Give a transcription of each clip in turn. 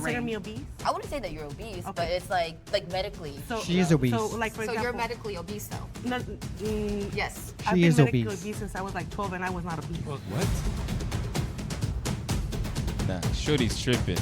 consider me obese? I wouldn't say that you're obese, Okay. but it's like medically. So, She is obese. So, like, for So example, you're medically obese though? No, Yes. I've She been is medically obese. since I was like 12 and I was not obese. What? Nah, shorty's tripping.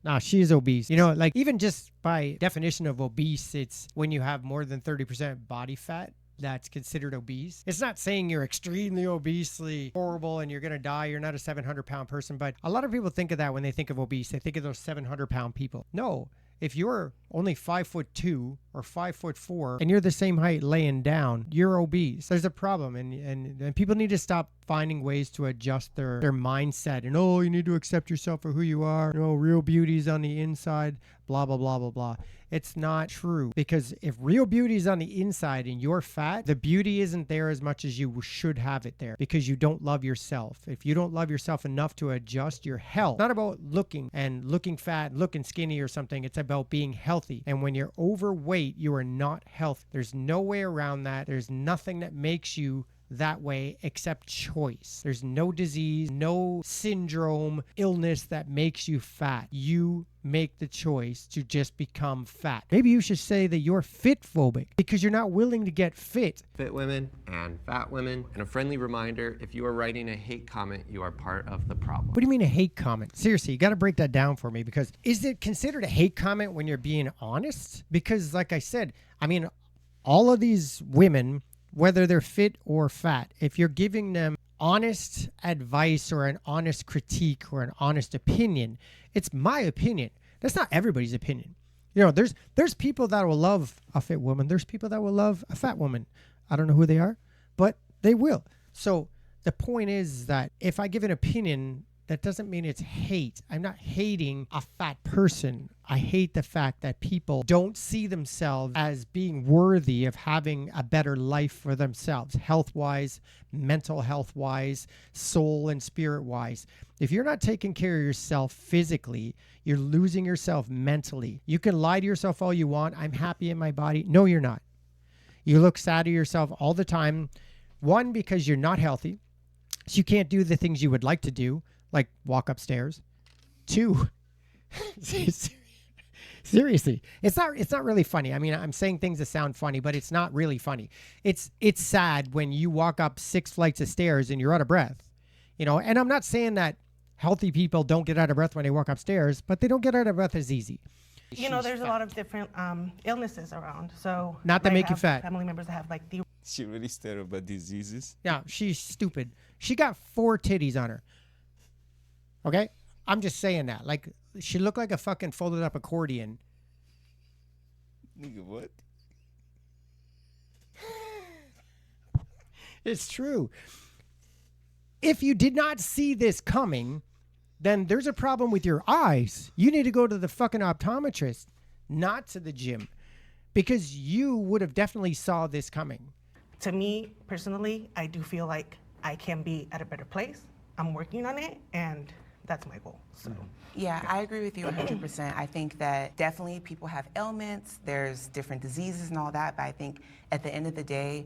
Nah, she is obese. You know, like even just by definition of obese, it's when you have more than 30% body fat. That's considered obese. It's not saying you're extremely obesely horrible and you're going to die. You're not a 700-pound person. But a lot of people think of that when they think of obese. They think of those 700-pound people. No. If you're only 5'2" or 5'4" and you're the same height laying down, you're obese. There's a problem, and people need to stop finding ways to adjust their mindset. And you need to accept yourself for who you are. Real beauty's on the inside. Blah blah blah blah blah. It's not true, because if real beauty is on the inside and you're fat, the beauty isn't there as much as you should have it there, because you don't love yourself. If you don't love yourself enough to adjust your health, not about looking fat, looking skinny or something. It's about being healthy. And when you're overweight, you are not healthy. There's no way around that. There's nothing that makes you that way except choice. There's no disease, no syndrome, illness that makes you fat. You make the choice to just become fat. Maybe you should say that you're fit phobic because you're not willing to get fit. Fit women and fat women. And a friendly reminder, if you are writing a hate comment, you are part of the problem. What do you mean a hate comment? Seriously, you got to break that down for me, because is it considered a hate comment when you're being honest? Because like I said, I mean, all of these women, whether they're fit or fat, if you're giving them honest advice or an honest critique or an honest opinion, it's my opinion. That's not everybody's opinion. There's people that will love a fit woman. There's people that will love a fat woman. I don't know who they are, but they will. So the point is that if I give an opinion, that doesn't mean it's hate. I'm not hating a fat person. I hate the fact that people don't see themselves as being worthy of having a better life for themselves, health-wise, mental health-wise, soul and spirit-wise. If you're not taking care of yourself physically, you're losing yourself mentally. You can lie to yourself all you want. I'm happy in my body. No, you're not. You look sad at yourself all the time. One, because you're not healthy, so you can't do the things you would like to do, like walk upstairs. Two, seriously, it's not really funny. I mean, I'm saying things that sound funny, but it's not really funny. It's sad when you walk up 6 flights of stairs and you're out of breath, and I'm not saying that healthy people don't get out of breath when they walk upstairs, but they don't get out of breath as easy. There's a lot of different illnesses around. So not that I make you have fat. Family members that have like the. She really stared about diseases. Yeah, she's stupid. She got 4 titties on her. Okay? I'm just saying that. Like, she looked like a fucking folded up accordion. Nigga, what? It's true. If you did not see this coming, then there's a problem with your eyes. You need to go to the fucking optometrist, not to the gym, because you would have definitely saw this coming. To me, personally, I do feel like I can be at a better place. I'm working on it, and that's my goal. So. Yeah, I agree with you 100%. I think that definitely people have ailments, there's different diseases and all that, but I think at the end of the day,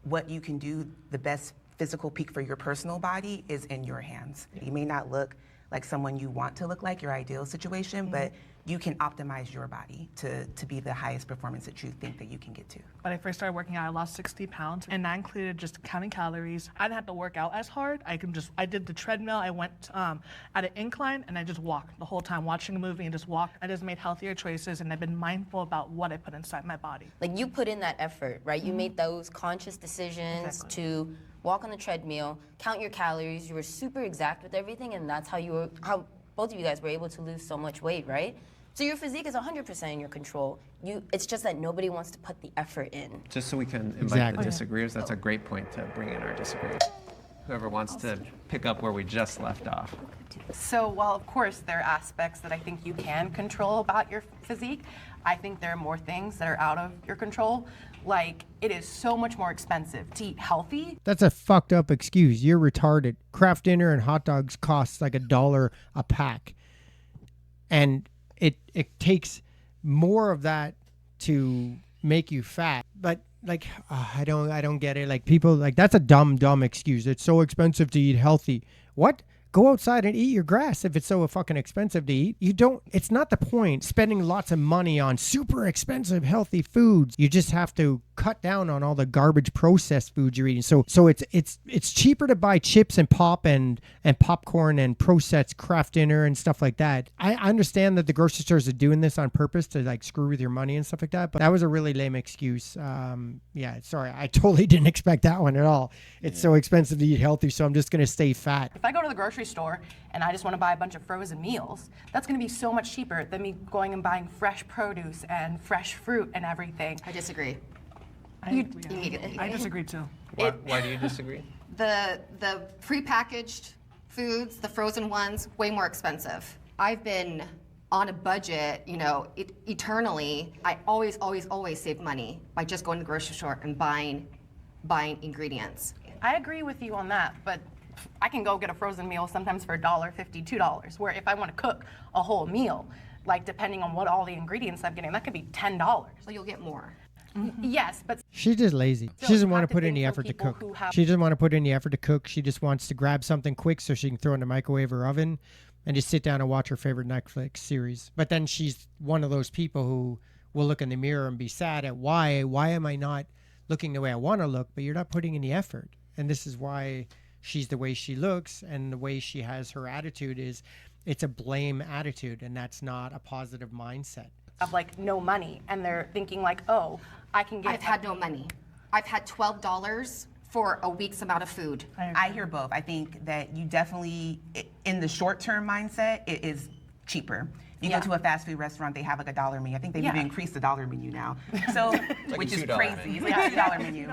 what you can do, the best physical peak for your personal body is in your hands. You may not look like someone you want to look like, your ideal situation, but you can optimize your body to be the highest performance that you think that you can get to. When I first started working out, I lost 60 pounds, and that included just counting calories. I didn't have to work out as hard. I did the treadmill. I went at an incline, and I just walked the whole time, watching a movie and just walked. I just made healthier choices, and I've been mindful about what I put inside my body. Like, you put in that effort, right? You made those conscious decisions to walk on the treadmill, count your calories. You were super exact with everything, and that's how both of you guys were able to lose so much weight, right? So your physique is 100% in your control. It's just that nobody wants to put the effort in. Just so we can invite the disagreeers, that's a great point to bring in our disagreeers. Whoever wants to pick up where we just left off. So while of course there are aspects that I think you can control about your physique, I think there are more things that are out of your control. Like, it is so much more expensive to eat healthy. That's a fucked up excuse. You're retarded. Kraft dinner and hot dogs cost like $1 a pack. And it takes more of that to make you fat. But like, I don't get it. Like, people, like, that's a dumb excuse. It's so expensive to eat healthy. What? Go outside and eat your grass if it's so fucking expensive to eat. It's not the point spending lots of money on super expensive healthy foods. You just have to cut down on all the garbage processed foods you're eating. So it's cheaper to buy chips and pop and popcorn and processed Kraft dinner and stuff like that. I understand that the grocery stores are doing this on purpose to like screw with your money and stuff like that, but that was a really lame excuse. Yeah, sorry, I totally didn't expect that one at all. It's so expensive to eat healthy, so I'm just gonna stay fat. If I go to the grocery store and I just want to buy a bunch of frozen meals, that's going to be so much cheaper than me going and buying fresh produce and fresh fruit and everything. I disagree. I disagree too. Why do you disagree? The prepackaged foods, the frozen ones, way more expensive. I've been on a budget, eternally. I always save money by just going to the grocery store and buying ingredients. I agree with you on that, but I can go get a frozen meal sometimes for $1.50, $2, where if I want to cook a whole meal, like depending on what all the ingredients I'm getting, that could be $10. So you'll get more. Yes, but She's just lazy. She doesn't want to put any effort to cook. She doesn't want to put any effort to cook. She just wants to grab something quick so she can throw it in the microwave or oven and just sit down and watch her favorite Netflix series. But then she's one of those people who will look in the mirror and be sad at why am I not looking the way I want to look, but you're not putting any effort. And this is why she's the way she looks, and the way she has her attitude is it's a blame attitude, and that's not a positive mindset. Of like no money, and they're thinking like, oh, I can get. I've had no money. I've had $12 for a week's amount of food. I hear both. I think that you definitely, in the short-term mindset, it is cheaper. You go to a fast food restaurant, they have like a dollar menu. I think they've even increased the dollar menu now. So, which is crazy. It's like a $2 menu.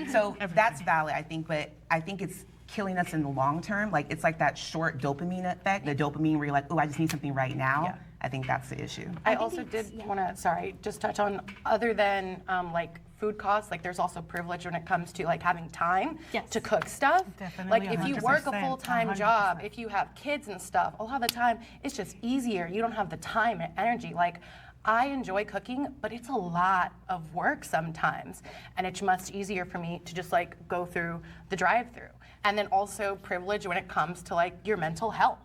So that's valid, I think, but I think it's killing us in the long term. Like, it's like that short dopamine effect, the dopamine where you're like, oh, I just need something right now. Yeah. I think that's the issue. I also did want to, just touch on, other than like food costs, like there's also privilege when it comes to like having time to cook stuff. Definitely, Like if you 100%, work a full-time job, 100%. if you have kids and stuff, a lot of the time it's just easier. You don't have the time and energy. Like, I enjoy cooking, but it's a lot of work sometimes. And it's much easier for me to just like go through the drive-through. And then also privilege when it comes to like your mental health.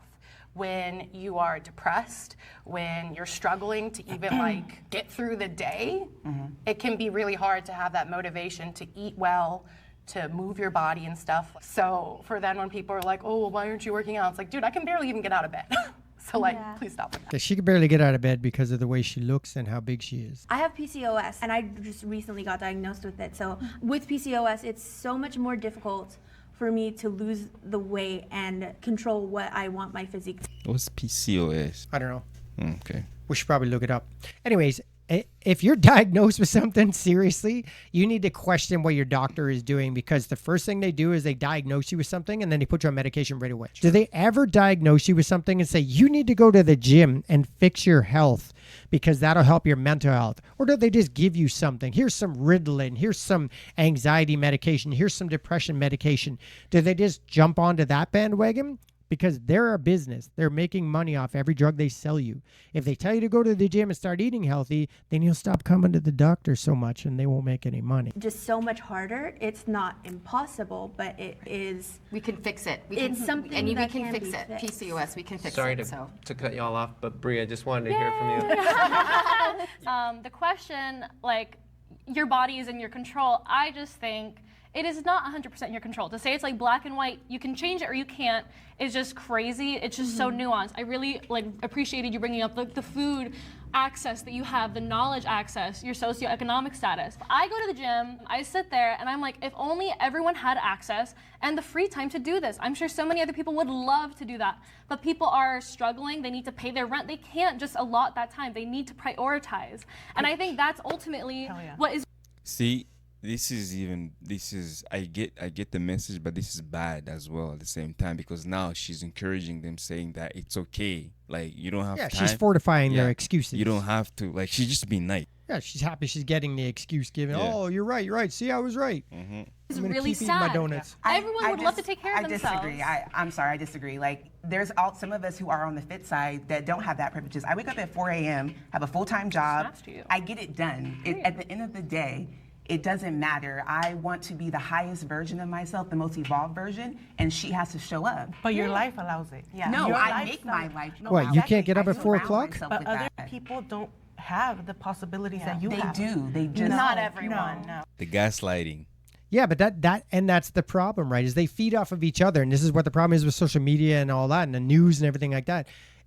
When you are depressed, when you're struggling to even like get through the day, it can be really hard to have that motivation to eat well, to move your body and stuff. So for then when people are like, oh, well, why aren't you working out? It's like, dude, I can barely even get out of bed. So like, please stop with that. She could barely get out of bed because of the way she looks and how big she is. I have PCOS, and I just recently got diagnosed with it. So with PCOS, it's so much more difficult for me to lose the weight and control what I want my physique to. What's PCOS? I don't know. Okay. We should probably look it up. Anyways, if you're diagnosed with something seriously, you need to question what your doctor is doing, because the first thing they do is they diagnose you with something and then they put you on medication right away. Do they ever diagnose you with something and say, you need to go to the gym and fix your health because that'll help your mental health? Or do they just give you something? Here's some Ritalin, here's some anxiety medication, here's some depression medication. Do they just jump onto that bandwagon? Because they're a business. They're making money off every drug they sell you. If they tell you to go to the gym and start eating healthy, then you'll stop coming to the doctor so much and they won't make any money. Just so much harder. It's not impossible, but it is. We can fix it. It's something and we that can can fix be it. fixed. PCOS, we can fix Sorry it. So. to cut y'all off, but Bria, just wanted to hear from you. The question, like, your body is in your control, I just think it is not 100% in your control. To say it's like black and white, you can change it or you can't, is just crazy. It's just so nuanced. I really appreciated you bringing up the food access that you have, the knowledge access, your socioeconomic status. I go to the gym, I sit there, and I'm like, if only everyone had access and the free time to do this. I'm sure so many other people would love to do that, but people are struggling. They need to pay their rent. They can't just allot that time. They need to prioritize. And I think that's ultimately what is. See, I get the message, but this is bad as well at the same time, because now she's encouraging them, saying that it's okay. Like, you don't have time. She's fortifying their excuses. You don't have to. Like, she's just being nice. Yeah, she's happy she's getting the excuse given. Yeah. Oh, you're right. See, I was right. It's I'm gonna really keep eating my sad. donuts. Everyone would love to take care of themselves. I disagree. I'm sorry, I disagree. Like, there's some of us who are on the fit side that don't have that privileges. I wake up at 4 a.m., have a full-time job. Snaps to you. I get it done. At the end of the day, it doesn't matter. I want to be the highest version of myself, the most evolved version, and she has to show up. But your life allows it. Yeah. No, Your I make lifestyle- my life. No, What, you exactly. can't get up I at 4 surround o'clock? myself But with other that. people don't have the possibilities that you They have. do. They just Not everyone. No. The gaslighting. Yeah, but that's the problem, right? Is they feed off of each other, and this is what the problem is with social media and all that, and the news and everything like that.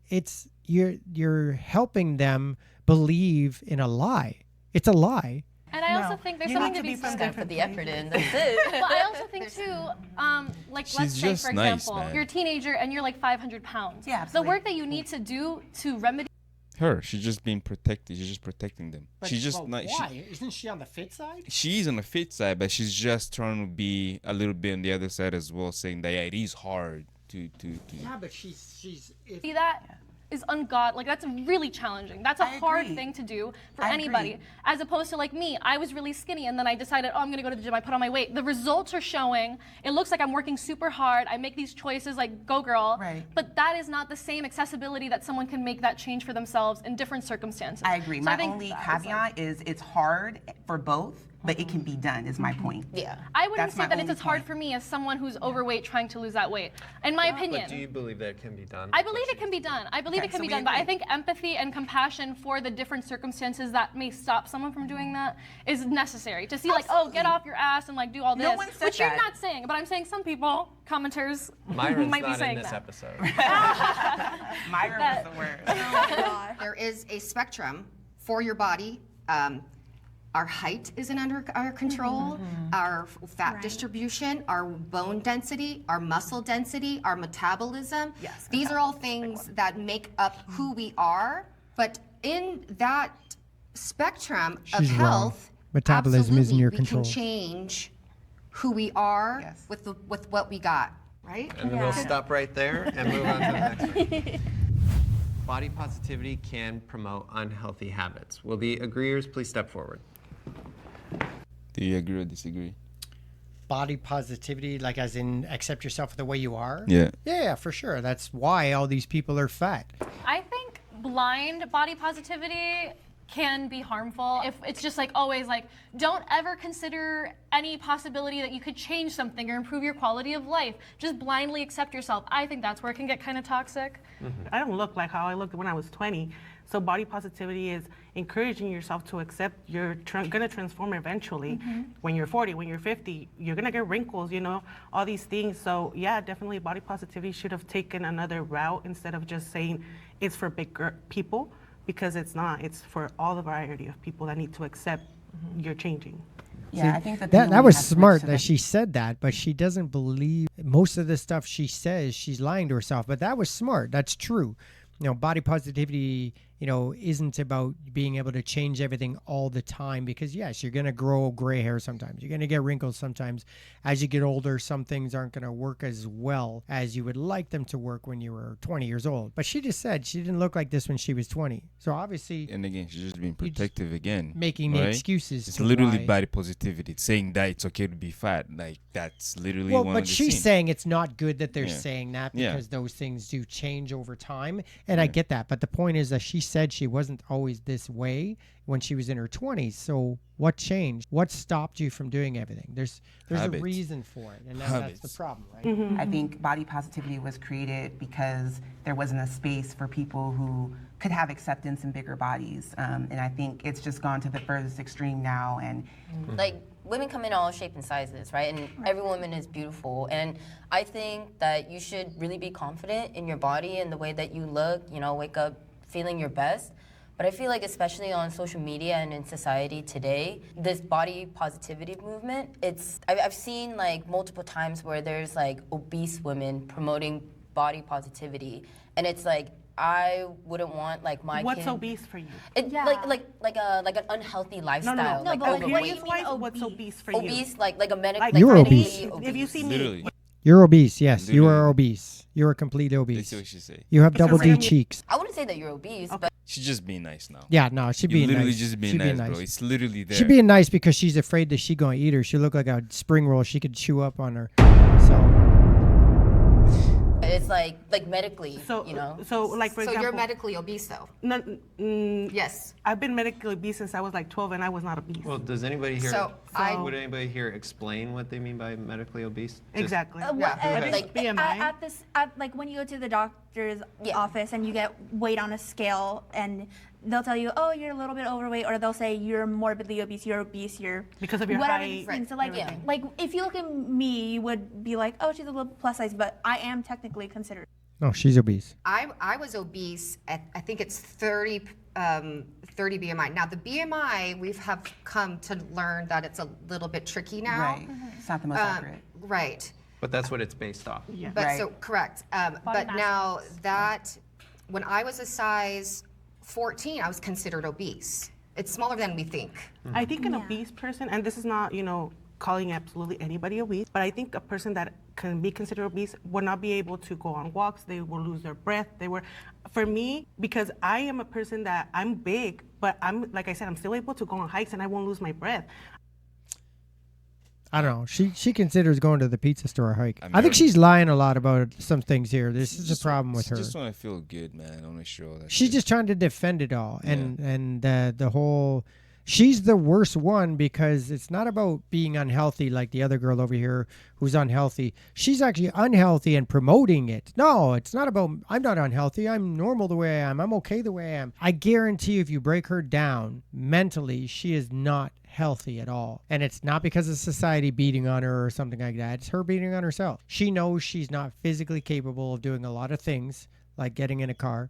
It's you're helping them believe in a lie. It's a lie. And I also think there's You something need to be to be from said. Gotta put the effort in. That's it. But I also think too, like She's let's say just for nice, example, man. you're a teenager and you're like 500 pounds. Yeah, The absolutely. work that you need to do to remedy She's just being protected. She's just protecting them. She's just not. Isn't she on the fit side? She's on the fit side, but she's just trying to be a little bit on the other side as well, saying that it is hard to. Yeah, but she's. that is ungodly. Like that's really challenging. That's a I hard agree. thing to do for I anybody. agree. As opposed to like me, I was really skinny and then I decided, oh, I'm gonna go to the gym. I put on my weight. The results are showing. It looks like I'm working super hard. I make these choices like go girl. Right. But that is not the same accessibility that someone can make that change for themselves in different circumstances. I agree. So I My think only that is, like- caveat is it's hard for both, but it can be done, is my point. Yeah. I wouldn't That's say my that it's only as hard point. for me as someone who's overweight trying to lose that weight. In my opinion. But do you believe that it can be done? I believe it can be done. I believe Okay, it can so be we done, but I agree. think empathy and compassion for the different circumstances that may stop someone from doing that is necessary. To see like, oh, get Absolutely. off your ass and like do all this, No one said which you're that. not saying, but I'm saying some people, commenters, Myron's might be not in saying this that. episode. Myra was the word. There is a spectrum for your body. Our height isn't under our control, our fat distribution, our bone density, our muscle density, our metabolism. Yes, These are all things that make up who we are. But in that spectrum of She's wrong. health, Metabolism isn't absolutely, your we control. can change who we are Yes. with what we got, right? And then we'll stop right there and move on to the next one. Body positivity can promote unhealthy habits. Will the agreeers please step forward? Do you agree or disagree? Body positivity, like as in accept yourself the way you are. Yeah. Yeah, for sure. That's why all these people are fat. I think blind body positivity can be harmful if it's just like always like don't ever consider any possibility that you could change something or improve your quality of life. Just blindly accept yourself. I think that's where it can get kind of toxic. I don't look like how I looked when I was 20. So body positivity is encouraging yourself to accept you're gonna transform eventually. When you're 40, when you're 50, you're gonna get wrinkles, you know, all these things. So yeah, definitely body positivity should have taken another route instead of just saying it's for bigger people, because it's not. It's for all the variety of people that need to accept you're changing. Yeah, I think that That was smart that she said that, but she doesn't believe most of the stuff she says. She's lying to herself, but that was smart. That's true. You know, body positivity, you know, isn't about being able to change everything all the time, because yes, you're going to grow gray hair sometimes. You're going to get wrinkles sometimes. As you get older, some things aren't going to work as well as you would like them to work when you were 20 years old. But she just said she didn't look like this when she was 20. So obviously And again, she's just being protective again. making the right? excuses. It's to literally why- body positivity. It's saying that it's okay to be fat. Like that's literally Well, one but of the she's scenes. saying it's not good that they're Yeah. saying that, Yeah. because those things do change over time. And I get that. But the point is that she said she wasn't always this way when she was in her 20s. So what changed? What stopped you from doing everything? There's Habits. a reason for it. And that's Habits. the problem, right? I think body positivity was created because there wasn't a space for people who could have acceptance in bigger bodies. And I think it's just gone to the furthest extreme now. And Like women come in all shapes and sizes, right? And every woman is beautiful. And I think that you should really be confident in your body and the way that you look, you know, wake up feeling your best. But I feel like especially on social media and in society today, this body positivity movement, I've seen like multiple times where there's like obese women promoting body positivity. And it's like, I wouldn't want like my What's kid. obese for you? It, Yeah. like an unhealthy lifestyle. No, like but overweight. what do you mean Obese-wise, what's obese for you? Obese, like a medical. Like, You're medically obese. If you see me, Literally. You're obese. Yes, you are Literally. obese. You're a complete That's obese. what she say. You have double D Instagram- cheeks. I wouldn't say that you're obese, but She's just being nice now. Yeah, no, she'd You're be literally nice. just being She'd nice, be bro. It's literally there. She's being nice because she's afraid that she gonna eat her. She look like a spring roll. She could chew up on her. So It's like medically, So, you know. so like for So example, you're medically obese, though? no, Yes. I've been medically obese since I was like 12, and I was not obese. Well, does anybody here, So would anybody here explain what they mean by medically obese? Just- Exactly. Like BMI. like when you go to the doctor's Yeah. office and you get weight on a scale, and they'll tell you, oh, you're a little bit overweight, or they'll say you're morbidly obese, you're Because of your whatever height, these things. So like, everything. like if you look at me, you would be like, oh, she's a little plus size, but I am technically considered. No, she's obese. I was obese at, I think it's 30 BMI. Now the BMI, have come to learn that it's a little bit tricky now. Right. It's not the most accurate. Right. But that's what it's based off. Yeah. But Right. so correct. But now that when I was a size 14, I was considered obese. It's smaller than we think. I think an obese person, and this is not, calling absolutely anybody obese, but I think a person that can be considered obese will not be able to go on walks. They will lose their breath. For me, because I am a person that I'm big, but like I said, I'm still able to go on hikes and I won't lose my breath. I don't know. She considers going to the pizza store a hike. I I think mean, she's lying a lot about some things here. This is the problem with her. Just want to feel good, man. I want to show that. She's just trying to defend it all, and the whole. She's the worst one because it's not about being unhealthy like the other girl over here who's unhealthy. She's actually unhealthy and promoting it. No, it's not about, I'm not unhealthy. I'm normal the way I am. I'm okay the way I am. I guarantee you if you break her down mentally, she is not healthy at all. And it's not because of society beating on her or something like that. It's her beating on herself. She knows she's not physically capable of doing a lot of things like getting in a car.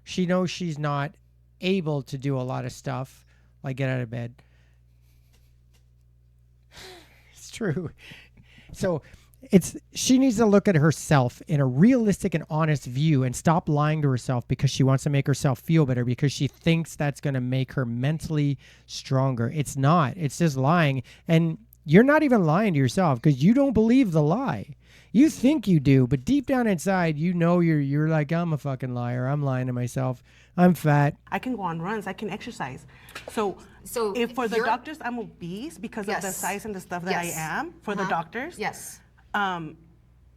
She knows she's not able to do a lot of stuff like get out of bed. It's true. So she needs to look at herself in a realistic and honest view and stop lying to herself because she wants to make herself feel better because she thinks that's going to make her mentally stronger. It's not. It's just lying. And you're not even lying to yourself because you don't believe the lie. You think you do, but deep down inside, you know you're like, I'm a fucking liar. I'm lying to myself. I'm fat. I can go on runs. I can exercise. So if for the you're- doctors, I'm obese because of the Yes. size and the stuff that Yes. I am. For the doctors, Yes.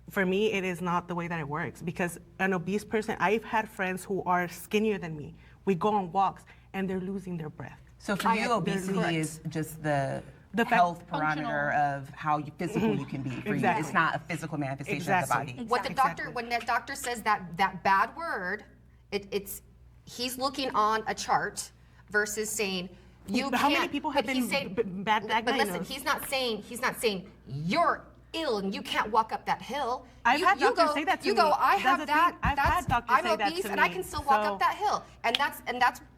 for me, it is not the way that it works because an obese person, I've had friends who are skinnier than me. We go on walks and they're losing their breath. So for you, obesity is just the health parameter of how physical you can be. For you, it's not a physical manifestation of the body. What the doctor, when that doctor says that bad word, it's he's looking on a chart versus saying you But can't. how many people have but he's been saying- bad But listen, diagnosed? he's not saying you're ill and you can't walk up that hill. I've you, had you doctors go, say that to you me. go, I That's have the that. thing. I've that's, had doctors I'm say that obese to and I me. can still walk So- up that hill. And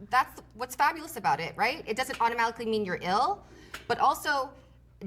that's what's fabulous about it, right? It doesn't automatically mean you're ill, but also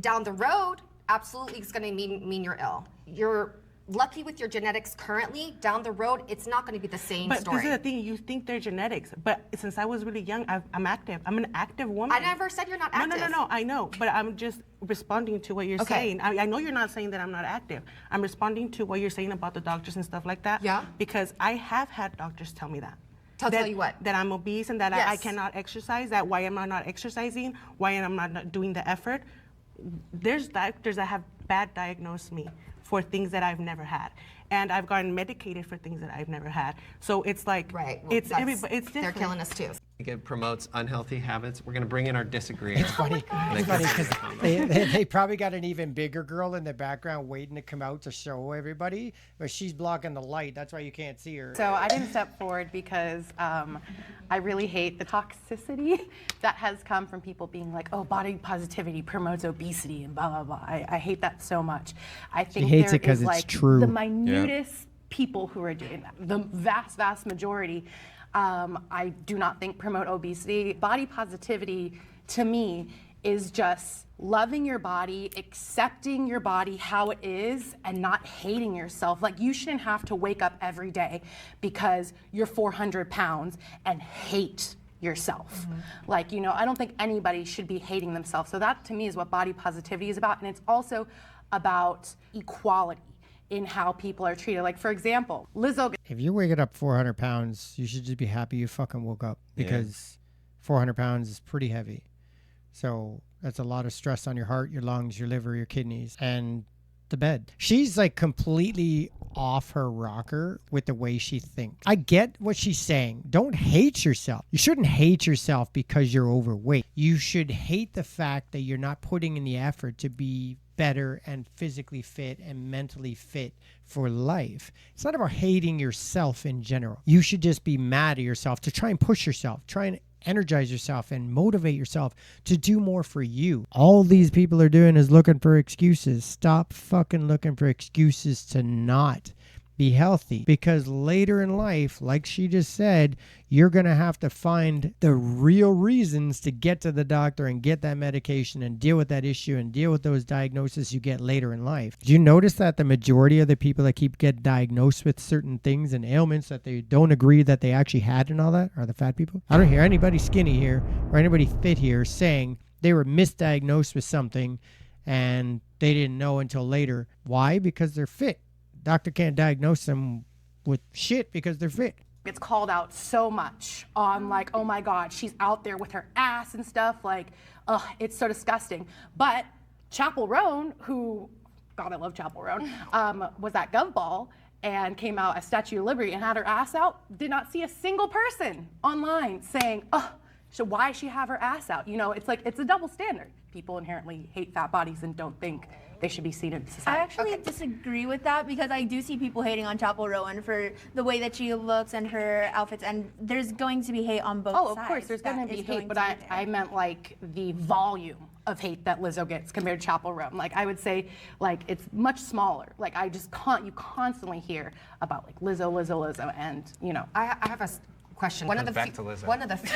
down the road, absolutely it's going to mean you're ill. You're lucky with your genetics currently. Down the road, it's not going to be the same But story. this is the thing, you think they're genetics, but since I was really young, I'm active. I'm an active woman. I never said you're not active. No, I know, but I'm just responding to what you're Okay. saying. I know you're not saying that I'm not active. I'm responding to what you're saying about the doctors and stuff like that. Yeah. Because I have had doctors tell me that. Tell you what? That I'm obese and that I Yes. cannot exercise, that why am I not exercising, why am I not doing the effort. There's doctors that have bad diagnosed me for things that I've never had. And I've gotten medicated for things that I've never had. So it's like, Right. Well, it's everybody, it's they're different. killing us too. It promotes unhealthy habits. We're going to bring in our disagreeing. It's funny. It's funny because they probably got an even bigger girl in the background waiting to come out to show everybody, but she's blocking the light. That's why you can't see her. So I didn't step forward because I really hate the toxicity that has come from people being like, oh, body positivity promotes obesity and blah, blah, blah. I hate that so much. I think hates there it 'cause is it's like true. the minutest people who are doing that. The vast, vast majority, I do not think promote obesity. Body positivity, to me, is just loving your body, accepting your body how it is, and not hating yourself. Like, you shouldn't have to wake up every day because you're 400 pounds and hate yourself. Like, I don't think anybody should be hating themselves. So that, to me, is what body positivity is about. And it's also about equality in how people are treated. Like, for example, Lizzo. If you're waking up 400 pounds, you should just be happy you fucking woke up because 400 pounds is pretty heavy. So that's a lot of stress on your heart, your lungs, your liver, your kidneys. And the bed. She's like completely off her rocker with the way she thinks. I get what she's saying. Don't hate yourself. You shouldn't hate yourself because you're overweight. You should hate the fact that you're not putting in the effort to be better and physically fit and mentally fit for life. It's not about hating yourself in general. You should just be mad at yourself to try and push yourself, try and energize yourself and motivate yourself to do more for you. All these people are doing is looking for excuses. Stop fucking looking for excuses to not be healthy, because later in life, like she just said, you're going to have to find the real reasons to get to the doctor and get that medication and deal with that issue and deal with those diagnoses you get later in life. Do you notice that the majority of the people that keep getting diagnosed with certain things and ailments that they don't agree that they actually had and all that are the fat people? I don't hear anybody skinny here or anybody fit here saying they were misdiagnosed with something and they didn't know until later. Why? Because they're fit. Doctor can't diagnose them with shit because they're fit. It's called out so much on like, oh my God, she's out there with her ass and stuff. Like, it's so disgusting. But Chapel Roan, who, God, I love Chapel Roan, was at Gov Ball and came out as Statue of Liberty and had her ass out. Did not see a single person online saying, so why does she have her ass out? You know, it's like, it's a double standard. People inherently hate fat bodies and don't think they should be seen in society. I actually disagree with that, because I do see people hating on Chapel Rowan for the way that she looks and her outfits, and there's going to be hate on both sides. Oh, of course, there's going to be hate, but I meant like the volume of hate that Lizzo gets compared to Chapel Rowan. Like, I would say, like, it's much smaller. Like, you constantly hear about like Lizzo, and you know. I have a question. Back to Lizzo. One of the few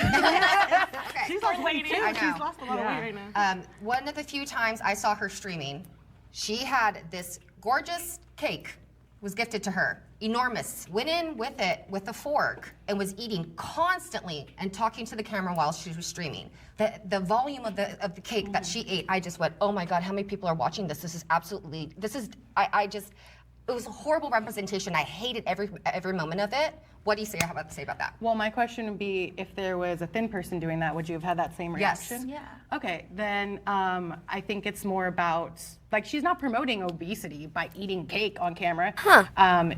She's lost weight too. I know. She's lost a lot of weight right now. One of the few times I saw her streaming, she had this gorgeous cake was gifted to her, enormous. Went in with it with a fork and was eating constantly and talking to the camera while she was streaming. The volume of the cake that she ate, I just went, oh my God, how many people are watching this? This is absolutely, it was a horrible representation. I hated every moment of it. What do you have to say about that? Well, my question would be, if there was a thin person doing that, would you have had that same reaction? Yes. Yeah. Okay, then I think it's more about, like, she's not promoting obesity by eating cake on camera.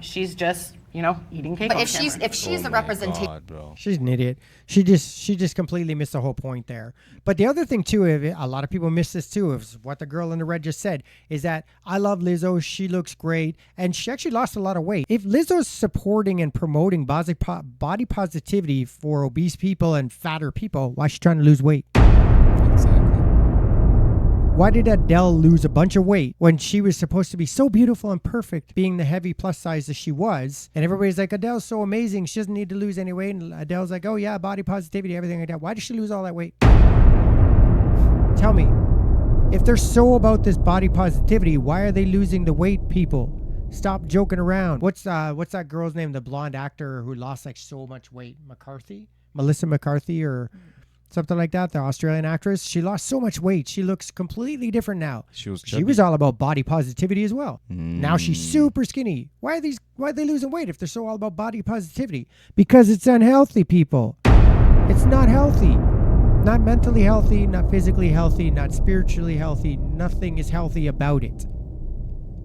She's just, eating cake but on if camera. she's the representation, God, bro. She's an idiot. She just completely missed the whole point there. But the other thing too, a lot of people miss this too, is what the girl in the red just said, is that I love Lizzo, she looks great, and she actually lost a lot of weight. If Lizzo's supporting and promoting body positivity for obese people and fatter people, why is she trying to lose weight? Exactly. Why did Adele lose a bunch of weight when she was supposed to be so beautiful and perfect, being the heavy plus size that she was? And everybody's like, Adele's so amazing, she doesn't need to lose any weight. And Adele's like, oh yeah, body positivity, everything like that. Why did she lose all that weight? Tell me, if they're so about this body positivity, why are they losing the weight, people? Stop joking around. What's that girl's name, the blonde actor who lost like so much weight? Melissa McCarthy or something like that, the Australian actress. She lost so much weight. She looks completely different now. She was all about body positivity as well. Now she's super skinny. Why are they losing weight if they're so all about body positivity? Because it's unhealthy, people. It's not healthy. Not mentally healthy, not physically healthy, not spiritually healthy. Nothing is healthy about it.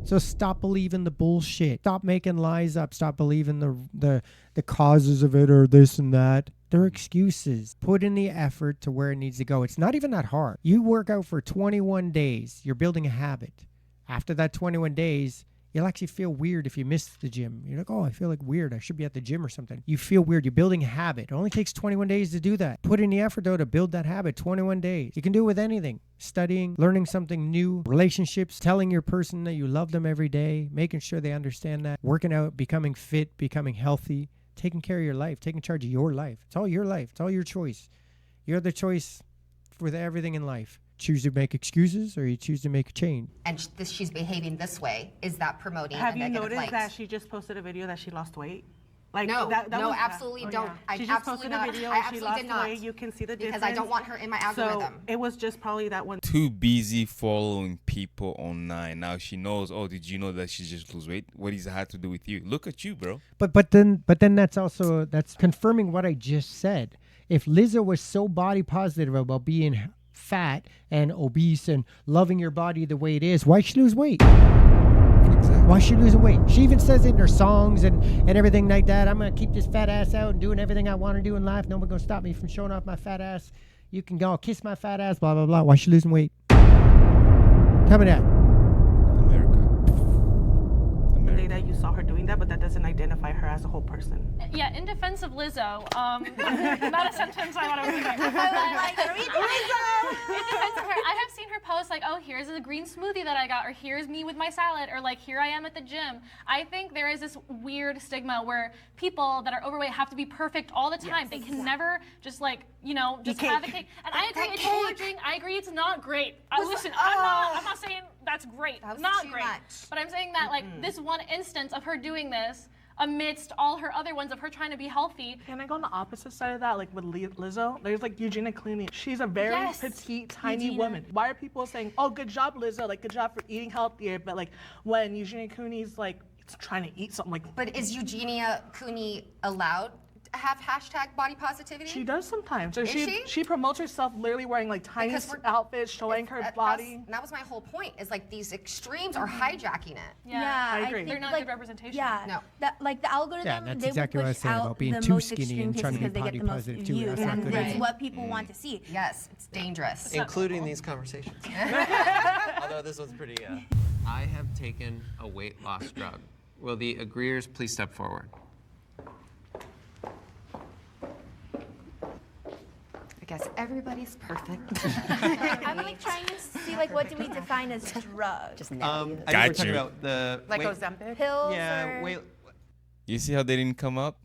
So stop believing the bullshit. Stop making lies up. Stop believing the causes of it or this and that. They're excuses. Put in the effort to where it needs to go. It's not even that hard. You work out for 21 days. You're building a habit. After that 21 days, you'll actually feel weird if you miss the gym. You're like, oh, I feel like weird. I should be at the gym or something. You feel weird. You're building a habit. It only takes 21 days to do that. Put in the effort, though, to build that habit. 21 days. You can do it with anything. Studying, learning something new, relationships, telling your person that you love them every day, making sure they understand that, working out, becoming fit, becoming healthy, taking care of your life, taking charge of your life. It's all your life. It's all your choice. You're the choice with everything in life. Choose to make excuses or you choose to make a change. and she's behaving this way. Is that promoting Have a you negative noticed light? that she just posted a video that she lost weight? Like No, that no, was, absolutely don't. Yeah. I She just absolutely posted not. a video I and she absolutely lost did not. weight. You can see the Because difference. I don't want her in my algorithm. So it was just probably that one. Too busy following people online. Now she knows, oh, did you know that she just lose weight? What does it have to do with you? Look at you, bro. But then that's confirming what I just said. If Lizzo was so body positive about being fat and obese and loving your body the way it is, why should she lose weight? Exactly. Why is she losing weight? She even says it in her songs and everything like that. I'm going to keep this fat ass out and doing everything I want to do in life. No one's going to stop me from showing off my fat ass. You can go kiss my fat ass, blah, blah, blah. Why is she losing weight? Tell me that. America. The day that you saw her doing that, but that doesn't identify her as a whole person. Yeah, in defense of Lizzo, not a sentence I want to read. In defense of her, I have seen her post like, oh, here's a green smoothie that I got, or here's me with my salad, or like, here I am at the gym. I think there is this weird stigma where people that are overweight have to be perfect all the time. They can never just like, just have a cake. And I agree, it's gorging. I agree, it's not great. Listen, I'm not saying that's great. That was not too great. much. But I'm saying that like this one instance of her doing this amidst all her other ones of her trying to be healthy. Can I go on the opposite side of that, like with Lizzo? There's like Eugenia Clooney. She's a very Yes, petite, tiny Eugenia. woman. Why are people saying, oh, good job, Lizzo, like good job for eating healthier, but like when Eugenia Clooney's like trying to eat something like But is Eugenia Cooney allowed to have hashtag body positivity? she does sometimes. So Is she promotes herself literally wearing like tiny Because we're- outfits, showing her body. That was my whole point, is like these extremes are hijacking it. Yeah, I agree. think, They're not like, good representation. Yeah, No. that like the algorithm. Yeah, that's they exactly will what I push was saying out about being the too most skinny extreme and trying to cases be because they get the body most positive too. views, That's not and good that's either. what people want to see. Yes, it's dangerous. Including these conversations. Although this one's pretty. I have taken a weight loss drug. Will the agreeers please step forward? I guess everybody's perfect. I'm like trying to see like what do we define as drug? I think we're Got talking you. about the Like weight- Ozempic? Pills Yeah, or wait. You see how they didn't come up?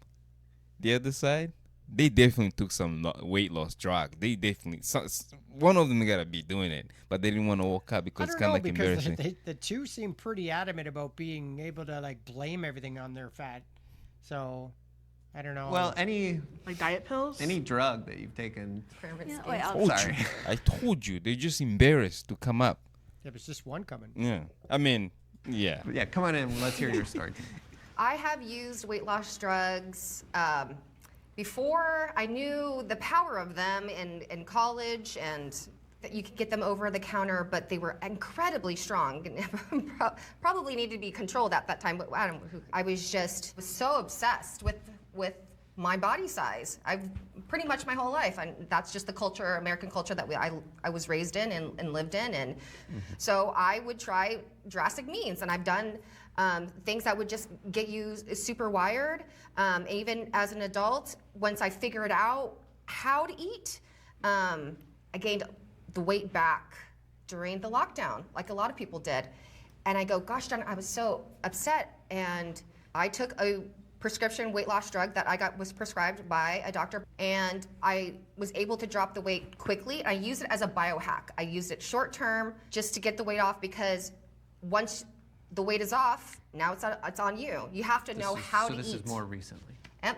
The other side? They definitely took some weight loss drug. They definitely, one of them gotta be doing it, but they didn't want to walk out I because it's don't kind know, of like because embarrassing. the two seem pretty adamant about being able to like blame everything on their fat. So, I don't know. Well, any Like diet pills? drug that you've taken. Yeah, wait, I'll- Told Sorry. you. I told you. They're just embarrassed to come up. yeah, there's just one coming. Yeah. I mean, yeah. Yeah, come on in. Let's hear your story. I have used weight loss drugs before I knew the power of them in college, and that you could get them over the counter, but they were incredibly strong. Probably needed to be controlled at that time, but I was so obsessed with my body size. I've pretty much my whole life, and that's just the culture, American culture that I was raised in and lived in, and so I would try drastic means, and I've done things that would just get you super wired. Even as an adult, once I figured out how to eat, I gained the weight back during the lockdown, like a lot of people did. And I go, gosh darn, I was so upset. And I took a prescription weight loss drug that was prescribed by a doctor, and I was able to drop the weight quickly. I used it as a biohack. I used it short term just to get the weight off, because once the weight is off, now it's on you. You have to know how to eat. So this is more recently.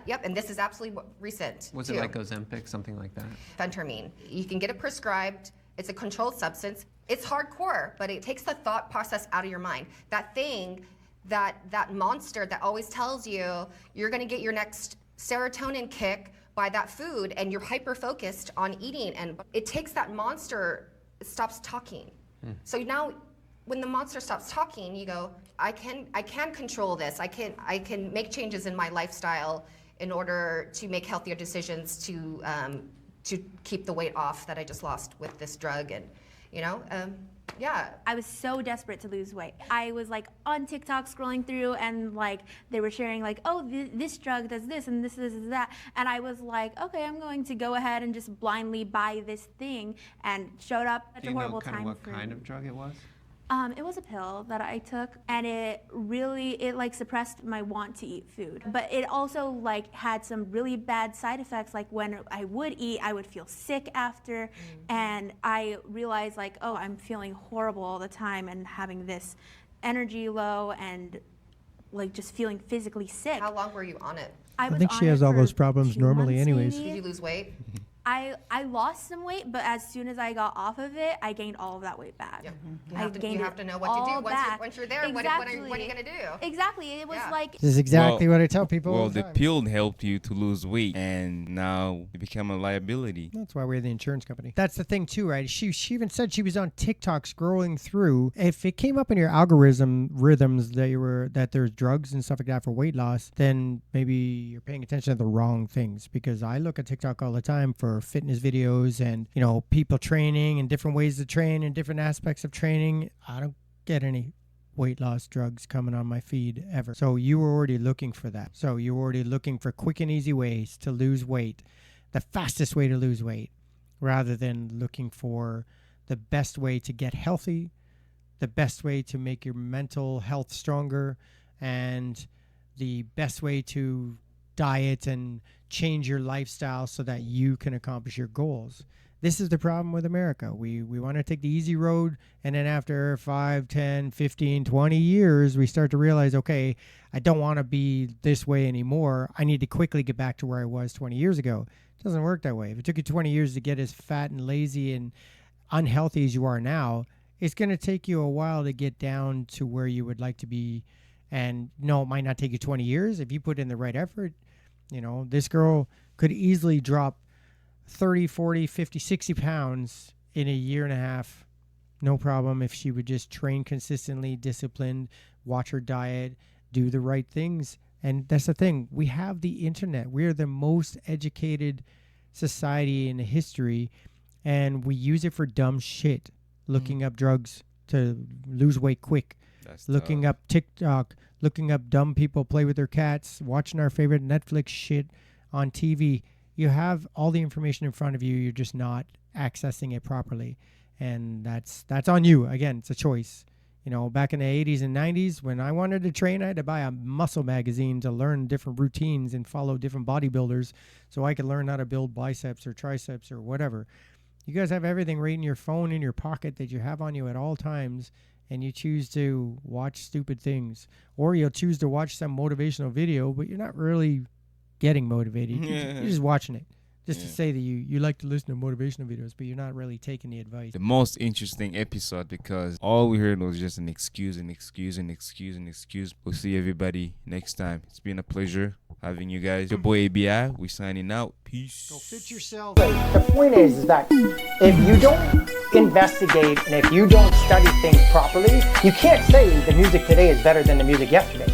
Yep, and this is absolutely recent. Was too. it like Ozempic, something like that? Phentermine. You can get it prescribed. It's a controlled substance. It's hardcore, but it takes the thought process out of your mind. That thing, that monster that always tells you you're gonna get your next serotonin kick by that food, and you're hyper-focused on eating, and it takes that monster, it stops talking. So now, when the monster stops talking, you go, I can control this. I can make changes in my lifestyle in order to make healthier decisions to keep the weight off that I just lost with this drug, and yeah. I was so desperate to lose weight. I was like on TikTok scrolling through, and like they were sharing like, oh, this drug does this and this is that, and I was like, okay, I'm going to go ahead and just blindly buy this thing, and showed up at Do a you know horrible kind of time what for kind me. of drug it was? It was a pill that I took, and it like suppressed my want to eat food. But it also like had some really bad side effects. Like when I would eat, I would feel sick after, and I realized like, oh, I'm feeling horrible all the time and having this energy low and like just feeling physically sick. How long were you on it? I was think on she it has all for those problems 2 normally months, anyways. maybe. Did you lose weight? I lost some weight, but as soon as I got off of it, I gained all of that weight back. You I have to, gained you it have to know what to all do back. once you're there. What are you going to do? Exactly. It was like This is exactly what I tell people. Well, all the the time. pill helped you to lose weight, and now you become a liability. That's why we're the insurance company. That's the thing too, right? She even said she was on TikTok scrolling through. If it came up in your algorithm rhythms that there's drugs and stuff like that for weight loss, then maybe you're paying attention to the wrong things. Because I look at TikTok all the time for fitness videos and people training and different ways to train and different aspects of training. I don't get any weight loss drugs coming on my feed ever. So you were already looking for that. So you were already looking for quick and easy ways to lose weight, the fastest way to lose weight, rather than looking for the best way to get healthy, the best way to make your mental health stronger, and the best way to diet and change your lifestyle so that you can accomplish your goals. This is the problem with America. We want to take the easy road, and then after 5, 10, 15, 20 years, we start to realize, okay, I don't want to be this way anymore. I need to quickly get back to where I was 20 years ago. It doesn't work that way. If it took you 20 years to get as fat and lazy and unhealthy as you are now, it's going to take you a while to get down to where you would like to be. And no, it might not take you 20 years. If you put in the right effort, this girl could easily drop 30, 40, 50, 60 pounds in a year and a half. No problem if she would just train consistently, disciplined, watch her diet, do the right things. And that's the thing. We have the internet. We are the most educated society in history, and we use it for dumb shit. Looking up drugs to lose weight quick. That's looking tough. up TikTok. Looking up dumb people play with their cats. Watching our favorite Netflix shit on TV. You have all the information in front of you. You're just not accessing it properly. And that's on you. Again, it's a choice. Back in the 80s and 90s, when I wanted to train, I had to buy a muscle magazine to learn different routines and follow different bodybuilders so I could learn how to build biceps or triceps or whatever. You guys have everything right in your phone, in your pocket, that you have on you at all times, and you choose to watch stupid things. Or you'll choose to watch some motivational video, but you're not really getting motivated. You're just watching it. Just to say that you like to listen to motivational videos, but you're not really taking the advice. The most interesting episode, because all we heard was just an excuse. We'll see everybody next time. It's been a pleasure having you guys. Your boy ABI, we signing out. Peace. Go fit yourself. The point is that if you don't investigate and if you don't study things properly, you can't say the music today is better than the music yesterday.